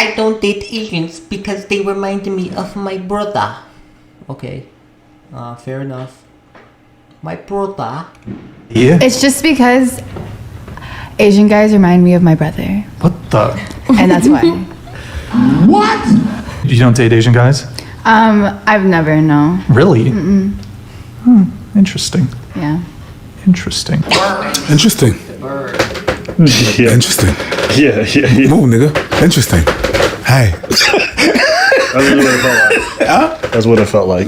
I don't date Asians because they remind me of my brother. Okay, fair enough. My brother. Yeah. It's just because Asian guys remind me of my brother, What the? and that's why. What? You don't date Asian guys? I've never, no. Really? Interesting. Yeah. Interesting. Interesting. Yeah. Interesting. Yeah. Move, nigga. Interesting. Hey. That's what it felt like.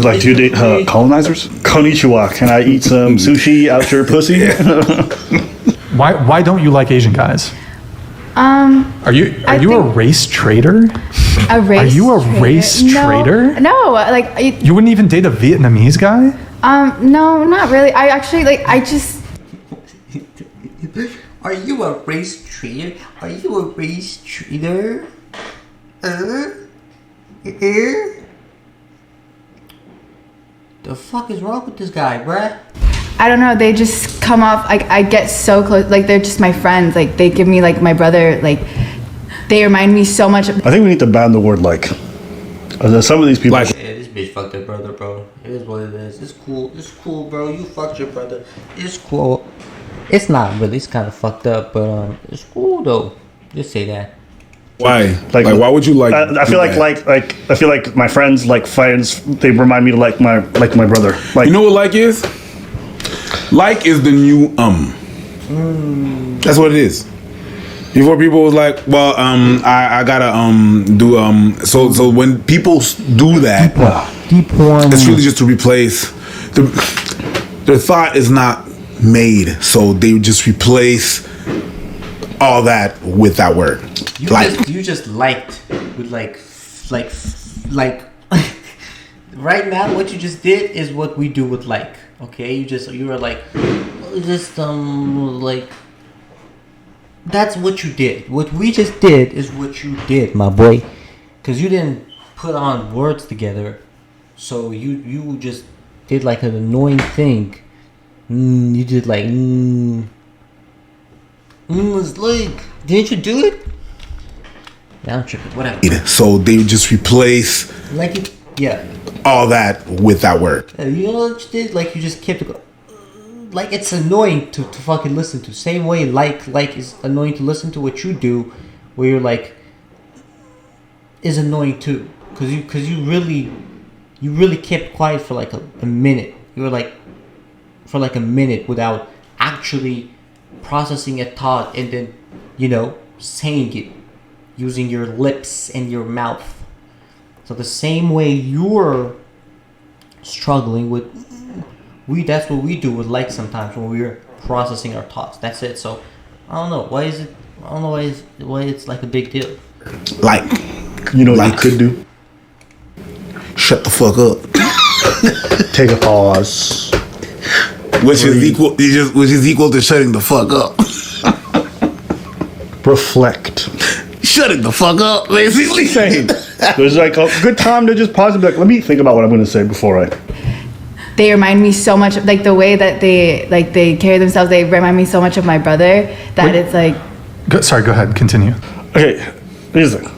Like, do you date colonizers? Konnichiwa, can I eat some sushi out your pussy? Why don't you like Asian guys? Are you I a think- race traitor? A race Are you a traitor? race No, traitor? No, like, You wouldn't even date a Vietnamese guy? no, not really. I actually, like, I just, Are you a race traitor? Are you a race traitor? The fuck is wrong with this guy, bruh? I don't know, they just come off, like, I get so close, like, they're just my friends, like, they give me, like, my brother, like, they remind me so much of, I think we need to ban the word like. Some of these people. Like. Yeah, this bitch fucked her brother, bro. It is what it is. It's cool. It's cool, bro. You fucked your brother. It's cool. It's not really. It's kind of fucked up, but it's cool though. Just say that. Why? Like why would you like? I feel like I feel like my friends, like friends, they remind me to like my brother. Like, You know what like is? Like is the new That's what it is. Before people was like, well, I gotta do so when people do that, it's really just to replace the thought is not made, so they just replace all that with that word. You just liked with like right now what you just did is what we do with like. Okay, you were like just like that's what you did. What we just did is what you did, my boy, because you didn't put on words together, so you just did like an annoying thing. You did like it's like, didn't you do it? Yeah, I'm tripping. Whatever. So they just replace Like it, yeah. all that with that word. You know what you did? Like you just kept it. Like it's annoying to fucking listen to. Same way like is annoying to listen to what you do, where you're like is annoying too. Cause you really kept quiet for like a minute. You were like for like a minute without actually processing a thought and then saying it using your lips and your mouth. So the same way you're struggling with that's what we do with like sometimes when we're processing our thoughts. That's it. So I don't know why it's like a big deal. Like, you know what like, you could do? shut the fuck up. Take a pause. Which is equal to shutting the fuck up. Reflect. Shutting the fuck up, basically. Same. There's like a good time to just pause and be like, let me think about what I'm going to say before I. they remind me so much, like, the way that they carry themselves, they remind me so much of my brother, that it's like... Sorry, go ahead, continue. Okay, here's the thing.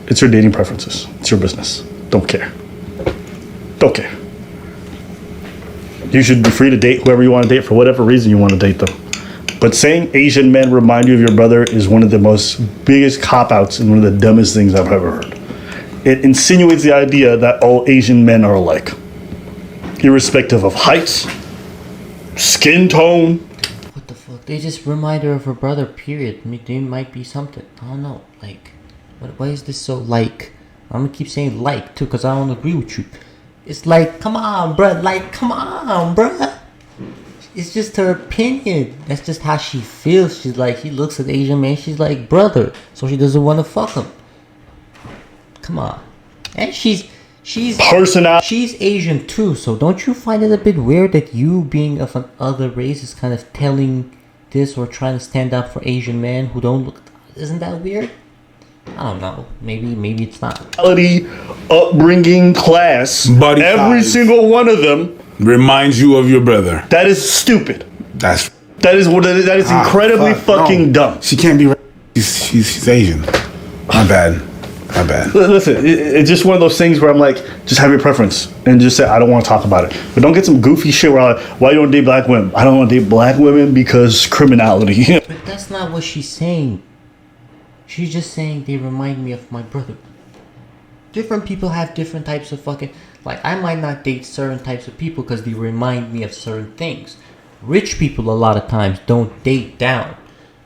It's your dating preferences. It's your business. Don't care. Don't care. You should be free to date whoever you want to date for whatever reason you want to date them. But saying Asian men remind you of your brother is one of the most biggest cop-outs and one of the dumbest things I've ever heard. It insinuates the idea that all Asian men are alike, irrespective of heights, skin tone. What the fuck? They just remind her of her brother, period. I mean, there might be something. I don't know. Like, why is this so like? I'm gonna keep saying like, too, because I don't agree with you. It's like, come on, bruh. Like, come on, bruh. It's just her opinion. That's just how she feels. She's like, he looks at the Asian man. She's like, brother. So she doesn't want to fuck him. Come on. And she's Personality. She's Asian too. So don't you find it a bit weird that you, being of another race, is kind of telling this or trying to stand up for Asian men who don't look? Isn't that weird? I don't know. Maybe it's not. Upbringing, class, Body every size. single one of them Reminds you of your brother. that is stupid. That That is incredibly fuck, fucking no. dumb. She can't be. She's Asian. My bad. Listen, it's just one of those things where I'm like, just have your preference and just say I don't want to talk about it. But don't get some goofy shit where I'm like, why you don't date black women? I don't want to date black women because criminality. But that's not what she's saying. She's just saying they remind me of my brother. Different people have different types of fucking... Like, I might not date certain types of people because they remind me of certain things. Rich people a lot of times don't date down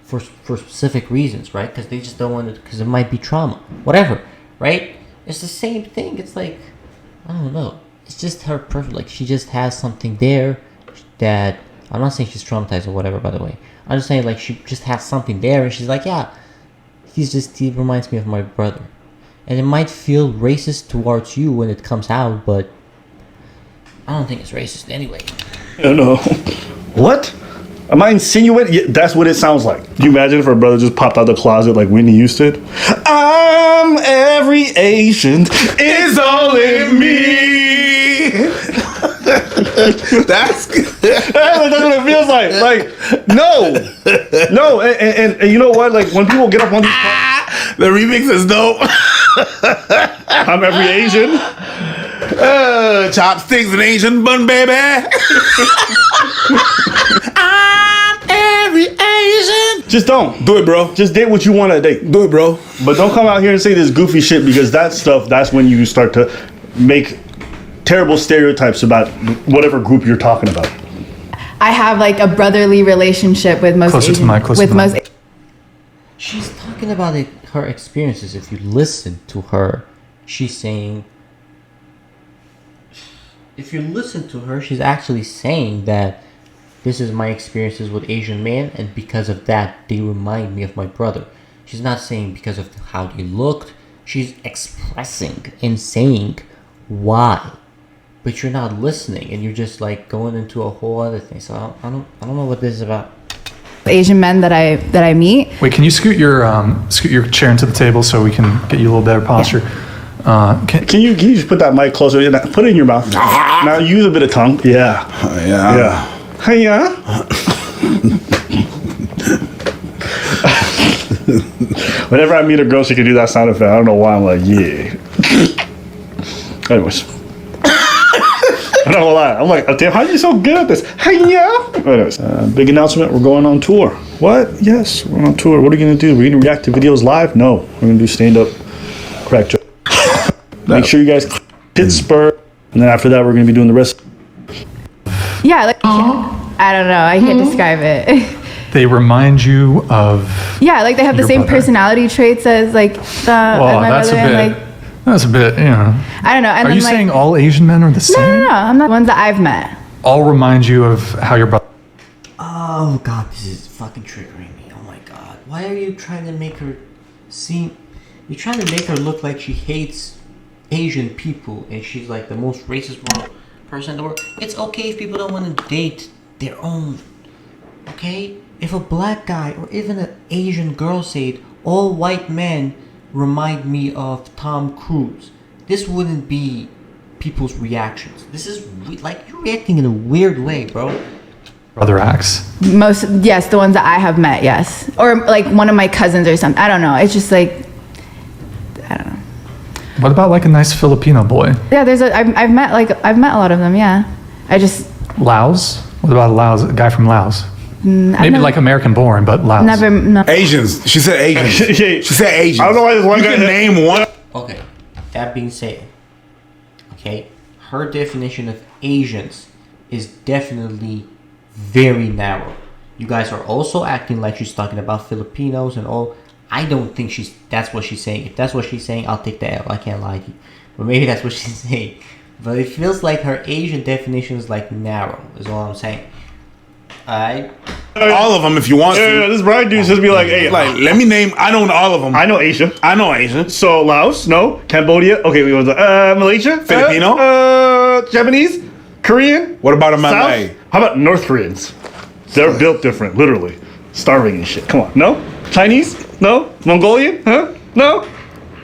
for specific reasons, right? Because they just don't want to... Because it might be trauma. Whatever, right? It's the same thing. It's like... I don't know. It's just her perfect... Like, she just has something there that... I'm not saying she's traumatized or whatever, by the way. I'm just saying, like, she just has something there and she's like, yeah... He reminds me of my brother. And it might feel racist towards you when it comes out, but I don't think it's racist anyway. No. What? Am I insinuating? Yeah, that's what it sounds like. Can you imagine if her brother just popped out the closet like Whitney Houston? I'm every Asian. It's only me. That's what it feels like. Like, no. And you know what? Like, when people get up on these... The remix is dope. I'm every Asian. Chopsticks and Asian bun, baby. I'm every Asian. Just don't. Do it, bro. Just date what you want to date. Do it, bro. But don't come out here and say this goofy shit, because that stuff, that's when you start to make terrible stereotypes about whatever group you're talking about. I have like a brotherly relationship with most Closer to Asian, the mic, closer with to the most. mic. She's talking about her experiences. If you listen to her, she's saying... If you listen to her, she's actually saying that this is my experiences with Asian men, and because of that, they remind me of my brother. She's not saying because of how they looked. She's expressing and saying why. But you're not listening, and you're just like going into a whole other thing. So I don't know what this is about. Asian men that I meet. Wait, can you scoot your chair into the table so we can get you a little better posture? Can you just put that mic closer? Put it in your mouth. Now use a bit of tongue. Yeah. Yeah. Hey, yeah. Whenever I meet a girl, she can do that sound effect. I don't know why. I'm like, yeah. Anyways. I'm not gonna lie. I'm like, oh, damn, how are you so good at this? Hey, yeah. Anyways, big announcement. We're going on tour. What? Yes, we're on tour. What are we gonna do? We're gonna react to videos live? No, we're gonna do stand-up crack joke. Make sure you guys hit spur, and then after that, we're gonna be doing the rest. Yeah, like I don't know. I can't describe it. They remind you of... Yeah, like they have the your same brother. personality traits as like as my that's brother, a bit... and like That's a bit, you know... I don't know. And Are then you like, saying all Asian men are the same? No. I'm not the ones that I've met. All remind you of how your brother... Oh god, this is fucking triggering me. Oh my god. Why are you trying to make her seem... You're trying to make her look like she hates Asian people and she's like the most racist person in the world. It's okay if people don't want to date their own. Okay? If a black guy or even an Asian girl said, all white men remind me of Tom Cruise, this wouldn't be people's reactions. This is like you're reacting in a weird way, bro. Brother acts. Yes, the ones that I have met, yes. Or like one of my cousins or something. I don't know. It's just like, I don't know. What about like a nice Filipino boy? Yeah, I've met a lot of them, yeah. I just... Laos? What about Laos? A guy from Laos? Maybe like American born, but Laos. No. Asians. She said Asians. She said Asians. I don't know why this one guy... You can name one. Okay, that being said, okay, her definition of Asians is definitely very narrow. You guys are also acting like she's talking about Filipinos and all. I don't think that's what she's saying. If that's what she's saying, I'll take the L. I can't lie to you. But maybe that's what she's saying. But it feels like her Asian definition is like narrow, is all I'm saying. Alright? All of them if you want to. Yeah, this Brian dude just be like, hey, Like, let me name, I know all of them. I know Asia. I know Asian. So Laos, no. Cambodia, okay, we was Malaysia, Filipino? Japanese, Korean. What about a Malay? South? How about North Koreans? They're built different, literally. Starving and shit. Come on. No? Chinese? No? Mongolian? Huh? No?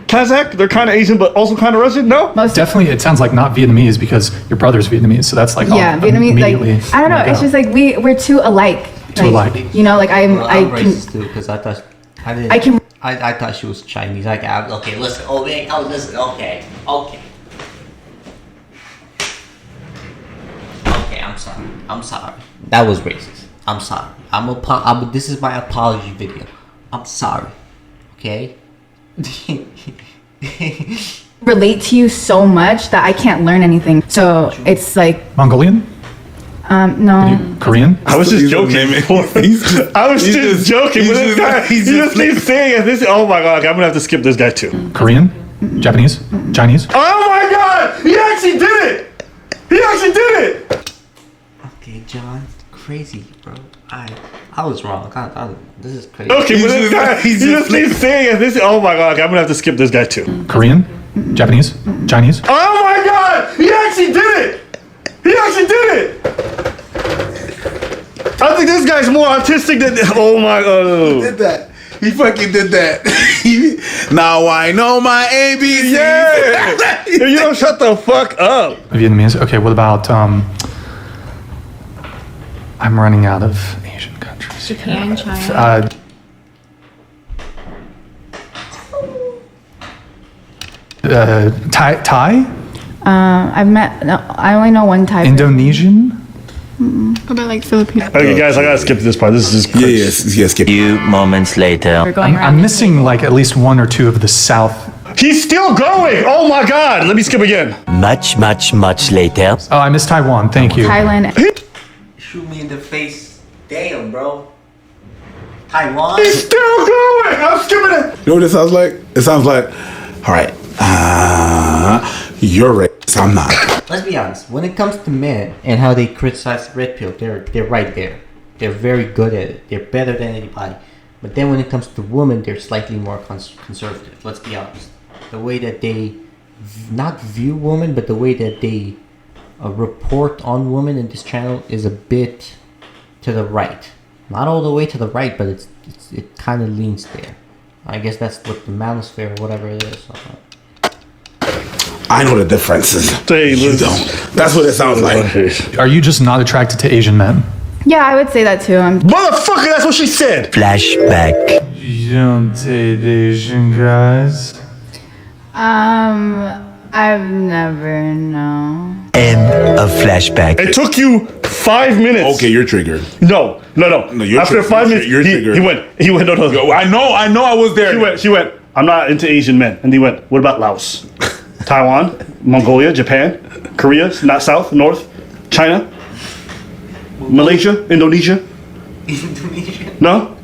Kazakh? They're kind of Asian, but also kind of Russian? No? Definitely, it sounds like not Vietnamese because your brother's Vietnamese, so that's like Yeah, Vietnamese, immediately. like, I don't know. It's just like we're too alike. Too alike. You know, like I'm I can... racist too, because I thought I didn't. I can... I thought she was Chinese. Okay, listen. Oh, wait. Oh, listen. Okay. Okay, I'm sorry. That was racist. I'm sorry. This is my apology video. I'm sorry. Okay? Relate to you so much that I can't learn anything. So it's like Mongolian? no. Korean? I was just joking. I was just joking. But this guy, he just keeps saying it. This. Oh my god! I'm gonna have to skip this guy too. Korean? Japanese? Chinese? Oh my god! He actually did it! He actually did it! Okay, John. Crazy, bro. I was wrong. This is crazy. Okay, but this guy, he just keeps saying it. This. Oh my god! I'm gonna have to skip this guy too. Korean? Japanese? Chinese? Oh my god! He actually did it! He actually did it! I think this guy's more autistic than. Oh my god! Did that? He fucking did that. Now I know my ABC. Yeah! You don't shut the fuck up. Vietnamese? Okay, what about, I'm running out of Asian countries. Japan, China. Thai? I only know one type. Indonesian? What about like Filipino? Okay, guys, I gotta skip this part. This is just Yes. Skip. Few moments later. We're going around. I'm missing like at least one or two of the South. He's still going! Oh my god! Let me skip again. Much later. Oh, I missed Taiwan. Thank you. Thailand. Shoot me in the face. Damn, bro. Taiwan? He's still going! I'm skipping it! You know what it sounds like? It sounds like, all right, you're right. I'm not. Let's be honest. When it comes to men and how they criticize red pill, they're right there. They're very good at it. They're better than anybody. But then when it comes to women, they're slightly more conservative. Let's be honest. The way that they not view women, but the way that they report on women in this channel is a bit to the right. Not all the way to the right, but it kind of leans there. I guess that's what the manosphere or whatever it is. I know the differences. Hey, You listen. don't. That's what it sounds like. Are you just not attracted to Asian men? Yeah, I would say that too. Motherfucker, that's what she said! Flashback. You don't date Asian guys? I've never known. End of flashback. It took you 5 minutes. Okay, you're triggered. No. you're After 5 minutes, you're triggered. he went, no. I know I was there. He went, I'm not into Asian men. And he went, what about Laos? Taiwan, Mongolia, Japan, Korea, not South, North, China, Malaysia, Indonesia? No?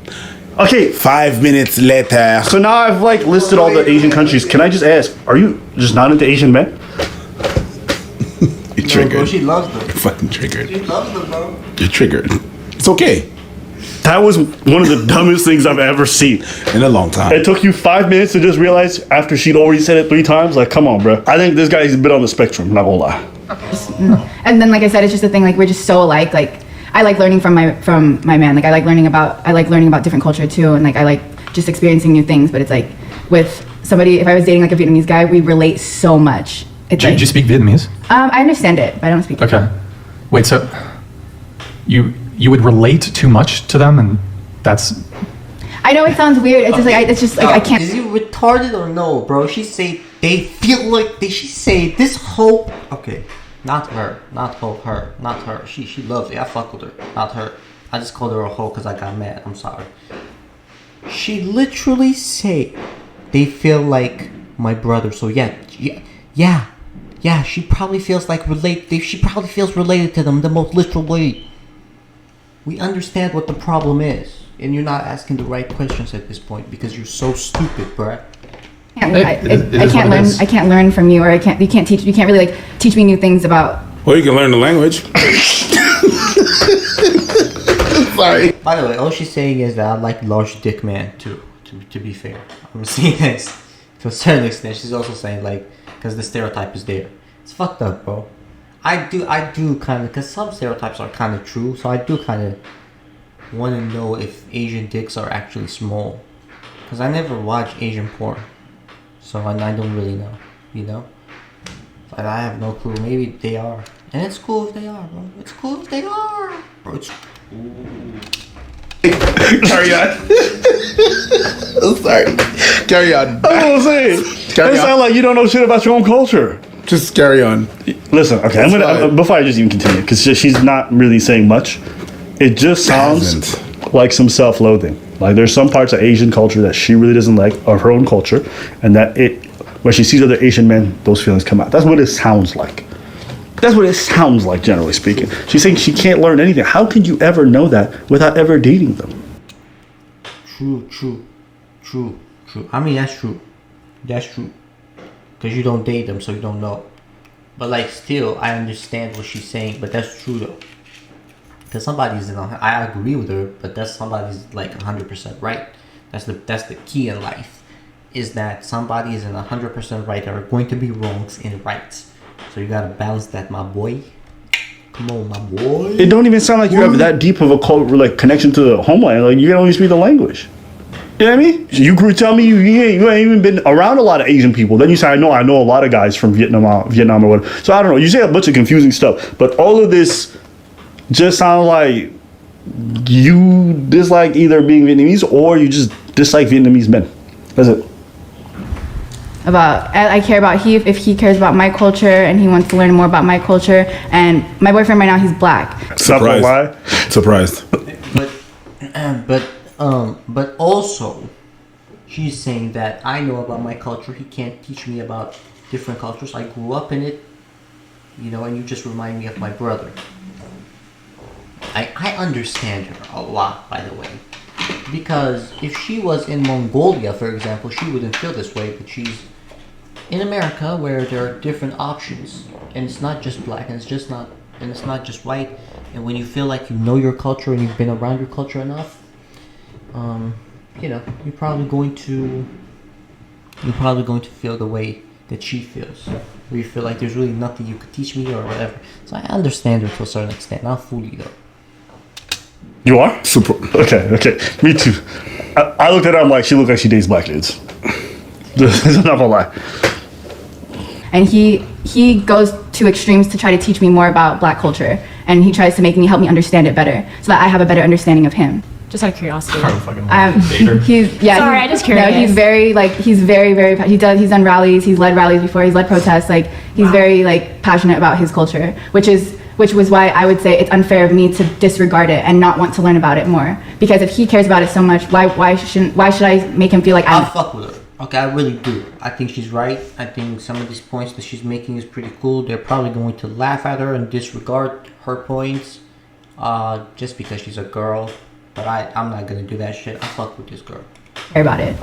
Okay, 5 minutes later. so now I've like listed all the Asian countries. Can I just ask, are you just not into Asian men? You're No, triggered. bro, she loves them. You're fucking triggered. She loves them, bro. You're triggered. It's okay. That was one of the dumbest things I've ever seen. In a long time. It took you 5 minutes to just realize after she'd already said it 3 times? Like, come on, bro. I think this guy's a bit on the spectrum, not gonna lie. And then, like I said, it's just a thing. Like we're just so alike. Like I like learning from my man. Like I like learning about different culture too, and like I like just experiencing new things. But it's like with somebody, if I was dating like a Vietnamese guy, we relate so much. It's Do like, you speak Vietnamese? I understand it, but I don't speak it. Okay. Wait, so you would relate too much to them, and that's I know it sounds weird. It's just like I can't. Is you retarded or no, bro? She say they feel like she say this whole. Okay, not her, not her, not her. She loves it. I fuck with her, not her. I just called her a hoe because I got mad. I'm sorry. She literally say they feel like my brother. So yeah. She probably feels like She probably feels related to them the most literal way. We understand what the problem is. And you're not asking the right questions at this point because you're so stupid, bruh. I can't learn from you, or you can't really like teach me new things about. Well, you can learn the language. Sorry. By the way, all she's saying is that I like large dick man too. To be fair, I'm seeing this to a certain extent. She's also saying like because the stereotype is there. It's fucked up, bro. I do kind of, because some stereotypes are kind of true. So I do kind of want to know if Asian dicks are actually small, because I never watch Asian porn, so I don't really know, you know. But I have no clue. Maybe they are, and it's cool if they are, bro. It's cool if they are, bro. It's cool. Carry on. I'm sorry. Carry on. That's what I'm saying. Carry It on. sounds like you don't know shit about your own culture. Just carry on. Listen, okay, I'm gonna before I just even continue, because she's not really saying much. It just sounds like some self-loathing. Like there's some parts of Asian culture that she really doesn't like, of her own culture, and that when she sees other Asian men, those feelings come out. That's what it sounds like. That's what it sounds like, generally speaking. She's saying she can't learn anything. How could you ever know that without ever dating them? True. I mean, that's true. Because you don't date them, so you don't know. But like, still, I understand what she's saying. But that's true though. Because somebody's I agree with her, but that's somebody's like 100% right. That's the key in life, is that somebody is in 100% right. There are going to be wrongs and rights. So you gotta balance that, my boy. Come on, my boy. It don't even sound like you have that deep of a connection to the homeland. Like you can only speak the language. You know what I mean? You could tell me you ain't even been around a lot of Asian people. Then you say, I know a lot of guys from Vietnam or whatever. So I don't know. You say a bunch of confusing stuff. But all of this just sounds like you dislike either being Vietnamese or you just dislike Vietnamese men. That's it. I care about if he cares about my culture and he wants to learn more about my culture. And my boyfriend right now, he's black. Surprised. But also, she's saying that I know about my culture. He can't teach me about different cultures. I grew up in it, and you just remind me of my brother. I understand her a lot, by the way. Because if she was in Mongolia, for example, she wouldn't feel this way. But she's in America, where there are different options, and it's not just black, and it's not just white. And when you feel like you know your culture and you've been around your culture enough, you're probably going to feel the way that she feels, where you feel like there's really nothing you could teach me or whatever. So I understand her to a certain extent, not fully though. You are? Super. Okay. Me too. I looked at her, I'm like, she looked like she dates black dudes. I'm not gonna lie. And he goes to extremes to try to teach me more about black culture, and he tries to help me understand it better, so that I have a better understanding of him. Just out of curiosity. Sorry, I just curious. No, he's very he's done rallies, he's led rallies before, he's led protests, he's very passionate about his culture, which was why I would say it's unfair of me to disregard it and not want to learn about it more. Because if he cares about it so much, why should I make him feel like I'll fuck with her. Okay, I really do. I think she's right. I think some of these points that she's making is pretty cool. They're probably going to laugh at her and disregard her points, just because she's a girl. But I'm not gonna do that shit. I fuck with this girl. Care about it.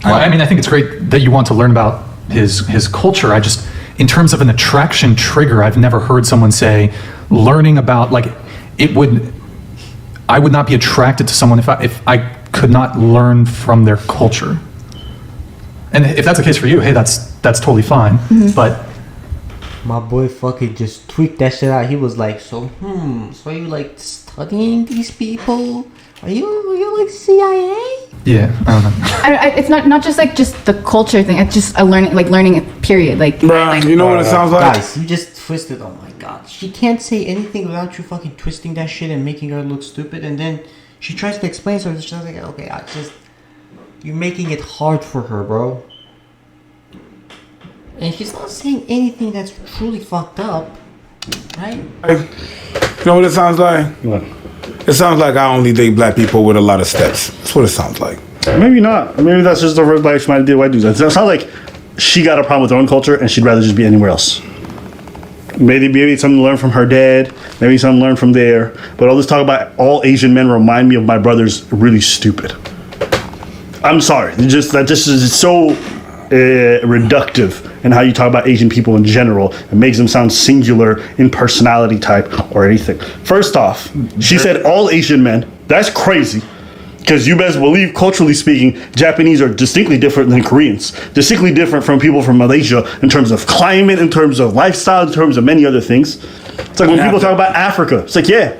Well, I mean, I think it's great that you want to learn about his culture. I just, in terms of an attraction trigger, I've never heard someone say learning about I would not be attracted to someone if I could not learn from their culture. And if that's the case for you, hey, that's totally fine. Mm-hmm. But my boy fucking just tweaked that shit out. He was like, so you studying these people? Are you like CIA? Yeah, I don't know. It's not just just the culture thing. It's just a learning period. Bruh, you know what it sounds like? Guys, you just twisted. Oh my god, she can't say anything without you fucking twisting that shit and making her look stupid. And then she tries to explain, so she's like, okay, you're making it hard for her, bro. And she's not saying anything that's truly fucked up, right? You know what it sounds like? What? It sounds like I only date black people with a lot of steps. That's what it sounds like. Maybe not. Maybe that's just the black she might do white dudes. It sounds like she got a problem with her own culture and she'd rather just be anywhere else. Maybe it's something to learn from her dad. Maybe something to learn from there. But all this talk about all Asian men remind me of my brother's really stupid. I'm sorry. That just is so reductive in how you talk about Asian people in general. It makes them sound singular in personality type or anything. First off, she said all Asian men. That's crazy. Because you best believe, culturally speaking, Japanese are distinctly different than Koreans. Distinctly different from people from Malaysia in terms of climate, in terms of lifestyle, in terms of many other things. It's like when people talk about Africa. It's like, yeah,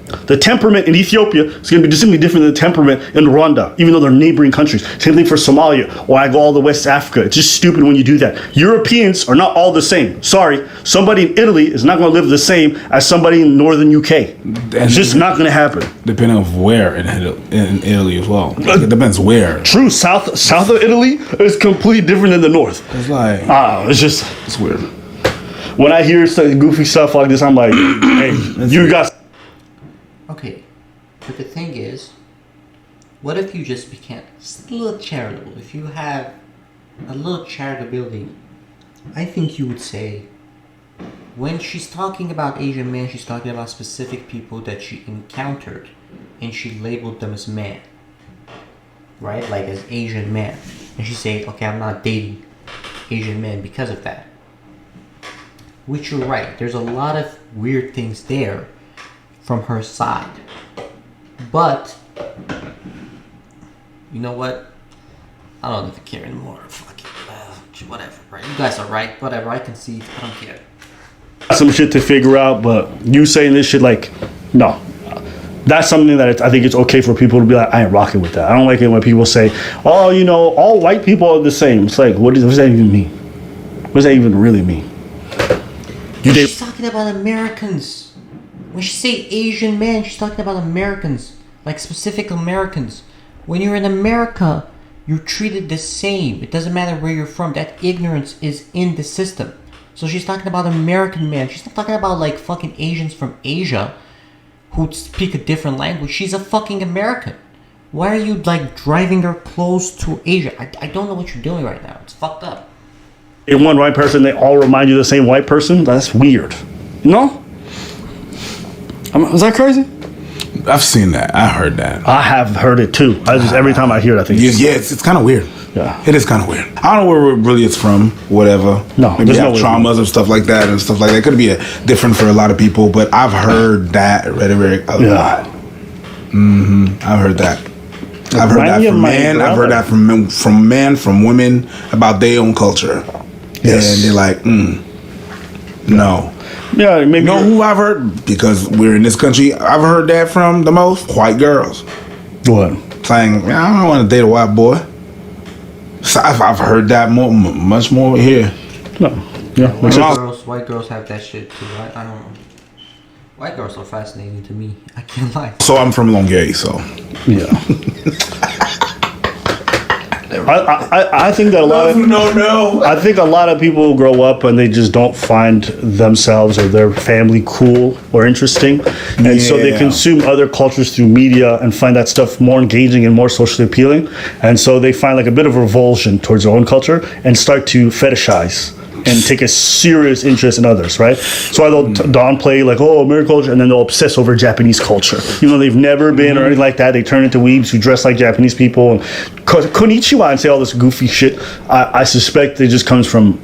The temperament in Ethiopia is going to be distinctly different than the temperament in Rwanda, even though they're neighboring countries. Same thing for Somalia, or I go all the West Africa. It's just stupid when you do that. Europeans are not all the same. Sorry, somebody in Italy is not going to live the same as somebody in northern UK. It's just not going to happen. Depending on where in Italy as well. Like, it depends where. True, south of Italy is completely different than the north. It's like It's weird. When I hear goofy stuff like this, I'm like, hey, you guys. Okay, but the thing is, what if you just became just a little charitable? If you have a little charitability, I think you would say, when she's talking about Asian men, she's talking about specific people that she encountered, and she labeled them as man, right? Like as Asian man, and she say, okay, I'm not dating Asian men because of that. Which you're right. There's a lot of weird things there from her side, but you know what? I don't even care anymore. Fuck it. Whatever, right? You guys are right. Whatever. I concede. I don't care. Some shit to figure out, but you saying this shit, like, no. That's something that I think it's okay for people to be like, I ain't rocking with that. I don't like it when people say, oh, you know, all white people are the same. It's like, what does that even mean? What does that even really mean? She's talking about Americans. When she say Asian man, she's talking about Americans, like specific Americans. When you're in America, you're treated the same. It doesn't matter where you're from. That ignorance is in the system. So she's talking about American man. She's not talking about like fucking Asians from Asia who speak a different language. She's a fucking American. Why are you like driving her close to Asia? I don't know what you're doing right now. It's fucked up. In one white person, they all remind you of the same white person. That's weird. No? Is that crazy? I've seen that. I heard that. I have heard it too. Every time I hear it, I think it's kind of weird. Yeah. It is kind of weird. I don't know where really it's from, whatever. No, maybe there's have no way. traumas and stuff like that and stuff like that. It could be different for a lot of people, but I've heard that rhetoric a lot. I've heard that. I've heard that from men. I've heard that from men, from women about their own culture. Yes. And they're like, no. Yeah, maybe. You know who I've heard? Because we're in this country, I've heard that from the most white girls. What? Saying, I don't want to date a white boy. So I've heard that much more here. No. Yeah. White girls have that shit too. I don't know. White girls are fascinating to me. I can't lie. So I'm from Longueuil, so. Yeah. I think that I think a lot of people grow up and they just don't find themselves or their family cool or interesting, and so they consume other cultures through media and find that stuff more engaging and more socially appealing, and so they find like a bit of revulsion towards their own culture and start to fetishize and take a serious interest in others, right? So why they'll downplay like, oh, American culture, and then they'll obsess over Japanese culture. Even though they've never been or anything like that, they turn into weebs who dress like Japanese people and konnichiwa and say all this goofy shit. I suspect it just comes from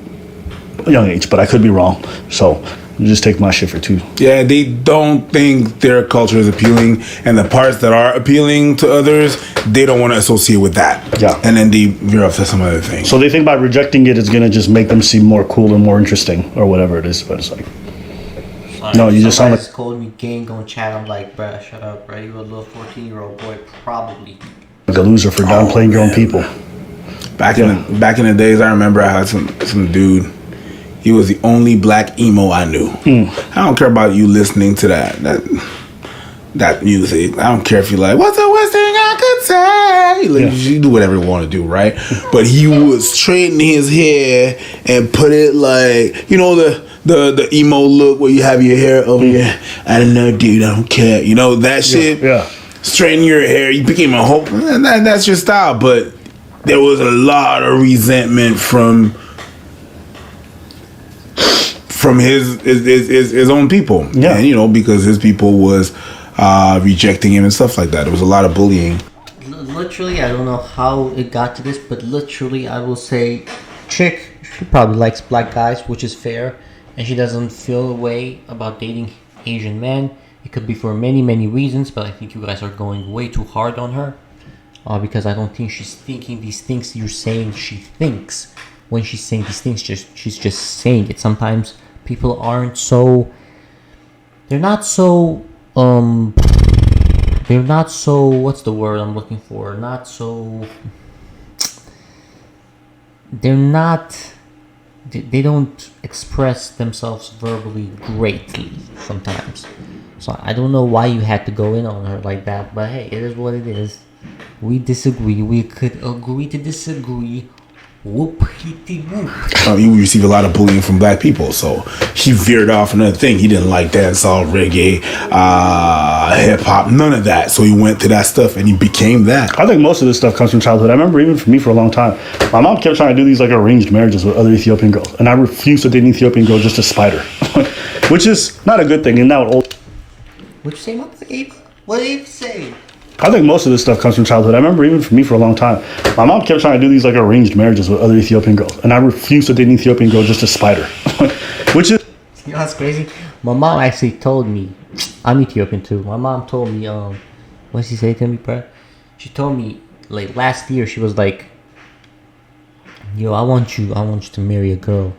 a young age, but I could be wrong. So just take my shit for two. Yeah, they don't think their culture is appealing, and the parts that are appealing to others, they don't want to associate with that. Yeah. And then they veer off to some other thing. So they think by rejecting it, it's going to just make them seem more cool and more interesting or whatever it is. But it's like, no, you just sound like... called me gang on chat. I'm like, bruh, shut up, bruh. You a little 14-year-old boy, probably. Like a loser for downplaying your own people. Back in the days, I remember I had some dude. He was the only black emo I knew. I don't care about you listening to that music. I don't care if you're like, what's the worst thing I could say? Like, you do whatever you want to do, right? But he would straighten his hair and put it like, you know, the emo look where you have your hair over here. I don't know, dude. I don't care. You know, that shit. Yeah. Straighten your hair. You became a whole... That's your style. But there was a lot of resentment from his own people. Yeah. And, you know, because his people was rejecting him and stuff like that. There was a lot of bullying. Literally, I don't know how it got to this, but literally, I will say, chick, she probably likes black guys, which is fair, and she doesn't feel a way about dating Asian men. It could be for many, many reasons, but I think you guys are going way too hard on her, because I don't think she's thinking these things you're saying she thinks. When she's saying these things, she's just saying it. Sometimes people aren't so... They're not so... they're not so, what's the word I'm looking for? Not so, they're not, they don't express themselves verbally greatly sometimes. So I don't know why you had to go in on her like that, but hey, it is what it is. We disagree. We could agree to disagree. Whoop-hitty-whoop. You receive a lot of bullying from black people, so he veered off another thing. He didn't like dancehall, reggae, hip hop, none of that. So he went to that stuff and he became that. I think most of this stuff comes from childhood. I remember even for me for a long time, my mom kept trying to do these like arranged marriages with other Ethiopian girls, and I refused to date an Ethiopian girl just to spite her, which is not a good thing. And now What'd you say, Mama? What did you say? I think most of this stuff comes from childhood. I remember even for me for a long time, my mom kept trying to do these like arranged marriages with other Ethiopian girls, and I refused to date an Ethiopian girl just to spite her, which is. You know what's crazy? My mom actually told me, I'm Ethiopian too. My mom told me, what did she say to me, bro? She told me, like, last year, she was like, yo, I want you to marry a girl.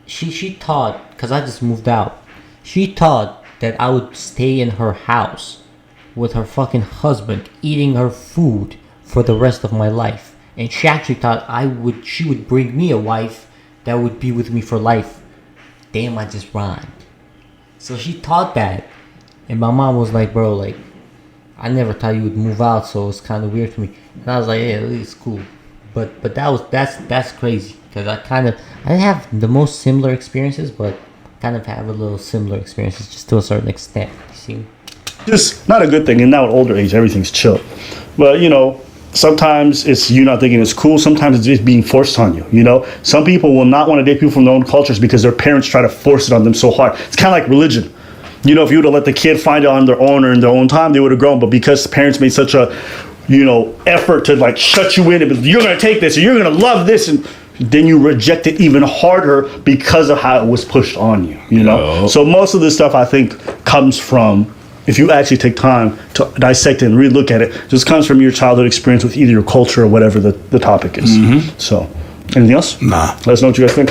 She thought, because I just moved out, she thought that I would stay in her house with her fucking husband, eating her food for the rest of my life. And she actually thought she would bring me a wife that would be with me for life. Damn, I just rhymed. So she thought that. And my mom was like, bro, like, I never thought you would move out, so it's kind of weird to me. And I was like, yeah, it's cool. But that's crazy. Because I didn't have the most similar experiences, but kind of have a little similar experiences just to a certain extent. You see? Just not a good thing. And now at older age, everything's chill. But, you know, sometimes it's you not thinking it's cool. Sometimes it's just being forced on you, you know? Some people will not want to date people from their own cultures because their parents try to force it on them so hard. It's kind of like religion. You know, if you would have let the kid find it on their own or in their own time, they would have grown. But because parents made such a, you know, effort to like shut you in and you're going to take this or you're going to love this, and then you reject it even harder because of how it was pushed on you, you know? Yeah. So most of this stuff I think comes from, if you actually take time to dissect it and really look at it, just comes from your childhood experience with either your culture or whatever the topic is. Mm-hmm. So, anything else? Nah. Let us know what you guys think.